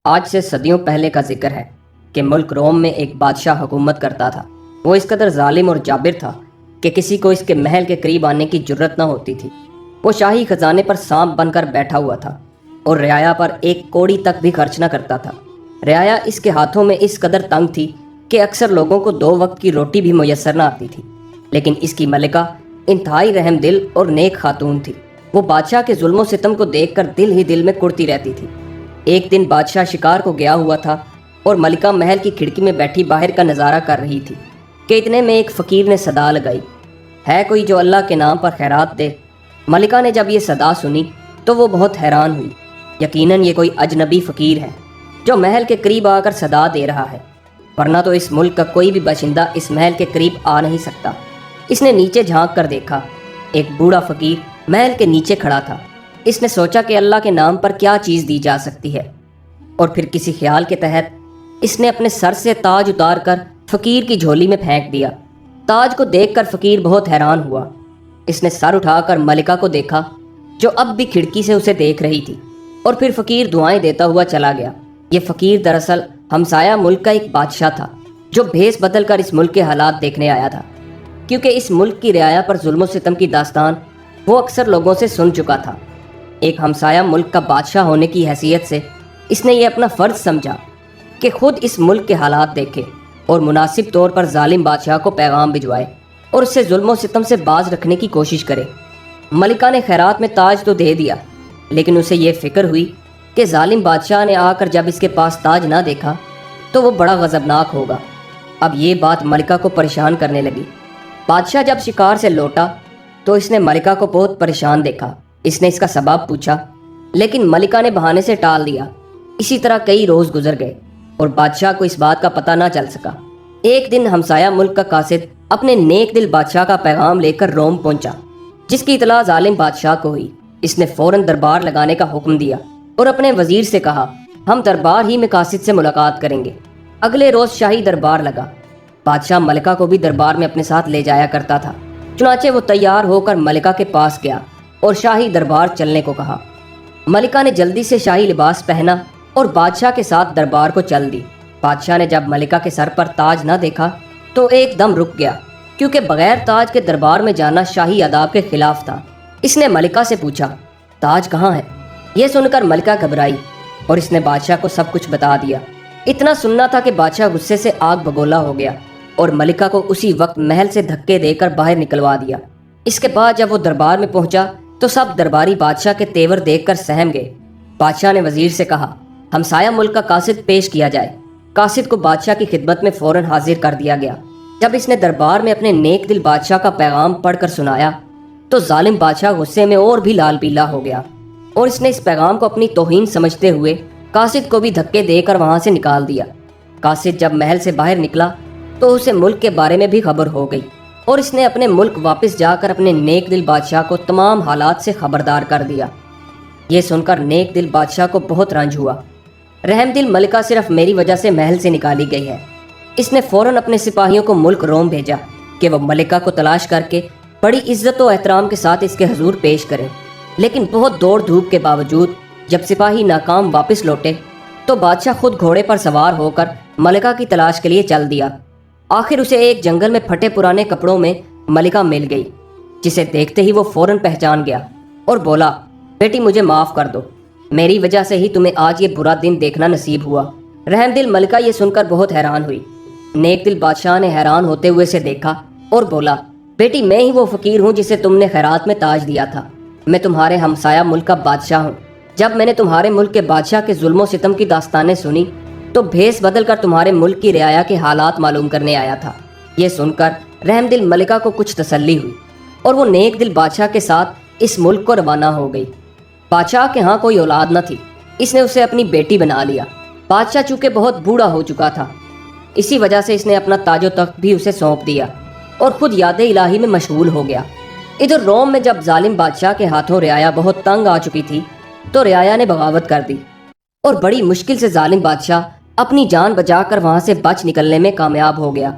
آج سے صدیوں پہلے کا ذکر ہے کہ ملک روم میں ایک بادشاہ حکومت کرتا تھا۔ وہ اس قدر ظالم اور جابر تھا کہ کسی کو اس کے محل کے قریب آنے کی جرت نہ ہوتی تھی۔ وہ شاہی خزانے پر سانپ بن کر بیٹھا ہوا تھا اور رعایا پر ایک کوڑی تک بھی خرچ نہ کرتا تھا۔ رعایا اس کے ہاتھوں میں اس قدر تنگ تھی کہ اکثر لوگوں کو 2 وقت کی روٹی بھی میسر نہ آتی تھی، لیکن اس کی ملکہ انتہائی رحم دل اور نیک خاتون تھی۔ وہ بادشاہ کے ظلم و ستم کو دیکھ کر دل ہی دل میں کڑتی رہتی تھی۔ ایک دن بادشاہ شکار کو گیا ہوا تھا اور ملکہ محل کی کھڑکی میں بیٹھی باہر کا نظارہ کر رہی تھی کہ اتنے میں ایک فقیر نے صدا لگائی، ہے کوئی جو اللہ کے نام پر خیرات دے؟ ملکہ نے جب یہ صدا سنی تو وہ بہت حیران ہوئی۔ یقیناً یہ کوئی اجنبی فقیر ہے جو محل کے قریب آ کر صدا دے رہا ہے، ورنہ تو اس ملک کا کوئی بھی باشندہ اس محل کے قریب آ نہیں سکتا۔ اس نے نیچے جھانک کر دیکھا، ایک بوڑھا فقیر محل کے نیچے کھڑا تھا۔ اس نے سوچا کہ اللہ کے نام پر کیا چیز دی جا سکتی ہے، اور پھر کسی خیال کے تحت اس نے اپنے سر سے تاج اتار کر فقیر کی جھولی میں پھینک دیا۔ تاج کو دیکھ کر فقیر بہت حیران ہوا۔ اس نے سر اٹھا کر ملکہ کو دیکھا جو اب بھی کھڑکی سے اسے دیکھ رہی تھی، اور پھر فقیر دعائیں دیتا ہوا چلا گیا۔ یہ فقیر دراصل ہمسایہ ملک کا ایک بادشاہ تھا جو بھیس بدل کر اس ملک کے حالات دیکھنے آیا تھا، کیونکہ اس ملک کی رعایا پر ظلم و ستم کی داستان وہ اکثر لوگوں سے سن چکا تھا۔ ایک ہمسایہ ملک کا بادشاہ ہونے کی حیثیت سے اس نے یہ اپنا فرض سمجھا کہ خود اس ملک کے حالات دیکھے اور مناسب طور پر ظالم بادشاہ کو پیغام بھجوائے اور اسے ظلم و ستم سے باز رکھنے کی کوشش کرے۔ ملکہ نے خیرات میں تاج تو دے دیا، لیکن اسے یہ فکر ہوئی کہ ظالم بادشاہ نے آ کر جب اس کے پاس تاج نہ دیکھا تو وہ بڑا غضبناک ہوگا۔ اب یہ بات ملکہ کو پریشان کرنے لگی۔ بادشاہ جب شکار سے لوٹا تو اس نے ملکہ کو بہت پریشان دیکھا۔ اس نے اس کا سبب پوچھا، لیکن ملکہ نے بہانے سے ٹال دیا۔ اسی طرح کئی روز گزر گئے اور بادشاہ کو اس بات کا پتہ نہ چل سکا۔ ایک دن ہمسایہ ملک کا قاصد اپنے نیک دل بادشاہ کا پیغام لے کر روم پہنچا، جس کی اطلاع ظالم بادشاہ کو ہوئی۔ اس نے فوراً دربار لگانے کا حکم دیا اور اپنے وزیر سے کہا، ہم دربار ہی میں قاصد سے ملاقات کریں گے۔ اگلے روز شاہی دربار لگا۔ بادشاہ ملکہ کو بھی دربار میں اپنے ساتھ لے جایا کرتا تھا، چنانچہ وہ تیار ہو کر ملکہ کے پاس گیا اور شاہی دربار چلنے کو کہا۔ ملکہ نے جلدی سے شاہی لباس پہنا اور بادشاہ کے ساتھ دربار کو چل دی۔ بادشاہ نے جب ملکہ کے سر پر تاج نہ دیکھا تو ایک دم رک گیا، کیونکہ بغیر تاج کے دربار میں جانا شاہی آداب کے خلاف تھا۔ اس نے ملکہ سے پوچھا، تاج کہاں ہے؟ یہ سن کر ملکہ گھبرائی اور اس نے بادشاہ کو سب کچھ بتا دیا۔ اتنا سننا تھا کہ بادشاہ غصے سے آگ بگولا ہو گیا اور ملکہ کو اسی وقت محل سے دھکے دے کر باہر نکلوا دیا۔ اس کے بعد جب وہ دربار میں پہنچا تو سب درباری بادشاہ کے تیور دیکھ کر سہم گئے۔ بادشاہ نے وزیر سے کہا، ہمسایہ ملک کا قاصد پیش کیا جائے۔ قاصد کو بادشاہ کی خدمت میں فوراً حاضر کر دیا گیا۔ جب اس نے دربار میں اپنے نیک دل بادشاہ کا پیغام پڑھ کر سنایا تو ظالم بادشاہ غصے میں اور بھی لال پیلا ہو گیا، اور اس نے اس پیغام کو اپنی توہین سمجھتے ہوئے قاصد کو بھی دھکے دے کر وہاں سے نکال دیا۔ قاصد جب محل سے باہر نکلا تو اسے ملک کے بارے میں بھی خبر ہو گئی، اور اس نے اپنے ملک واپس جا کر اپنے نیک دل بادشاہ کو تمام حالات سے خبردار کر دیا۔ یہ سن کر نیک دل بادشاہ کو بہت رنج ہوا۔ رحم دل ملکہ صرف میری وجہ سے محل سے نکالی گئی ہے۔ اس نے فوراً اپنے سپاہیوں کو ملک روم بھیجا کہ وہ ملکہ کو تلاش کر کے بڑی عزت و احترام کے ساتھ اس کے حضور پیش کریں، لیکن بہت دوڑ دھوپ کے باوجود جب سپاہی ناکام واپس لوٹے تو بادشاہ خود گھوڑے پر سوار ہو کر ملکہ کی تلاش کے لیے چل دیا۔ آخر اسے ایک جنگل میں پھٹے پرانے کپڑوں میں ملکہ مل گئی، جسے دیکھتے ہی وہ فوراً پہچان گیا اور بولا، بیٹی مجھے معاف کر دو، میری وجہ سے ہی تمہیں آج یہ برا دن دیکھنا نصیب ہوا۔ رحم دل ملکہ یہ سن کر بہت حیران ہوئی۔ نیک دل بادشاہ نے حیران ہوتے ہوئے اسے دیکھا اور بولا، بیٹی میں ہی وہ فقیر ہوں جسے تم نے خیرات میں تاج دیا تھا۔ میں تمہارے ہمسایہ ملک کا بادشاہ ہوں۔ جب میں نے تمہارے ملک کے بادشاہ کے ظلم و ستم کی داستانیں سنی تو بھیس بدل کر تمہارے ملک کی رعایا کے حالات معلوم کرنے آیا تھا۔ یہ سن کر رحم دل ملکہ کو کچھ تسلی ہوئی اور وہ نیک دل بادشاہ کے ساتھ اس ملک کو روانہ ہو گئی۔ بادشاہ کے ہاں کوئی اولاد نہ تھی، اس نے اسے اپنی بیٹی بنا لیا۔ بادشاہ چونکہ بہت بوڑھا ہو چکا تھا، اسی وجہ سے اس نے اپنا تاج و تخت بھی اسے سونپ دیا اور خود یاد الہی میں مشغول ہو گیا۔ ادھر روم میں جب ظالم بادشاہ کے ہاتھوں رعایا بہت تنگ آ چکی تھی تو رعایا نے بغاوت کر دی، اور بڑی مشکل سے ظالم بادشاہ اپنی جان بچا کر وہاں سے بچ نکلنے میں کامیاب ہو گیا۔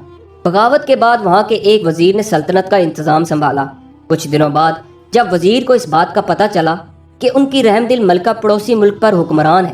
بغاوت کے بعد وہاں کے ایک وزیر نے سلطنت کا انتظام سنبھالا۔ کچھ دنوں بعد جب وزیر کو اس بات کا پتہ چلا کہ ان کی رحم دل ملکہ پڑوسی ملک پر حکمران ہے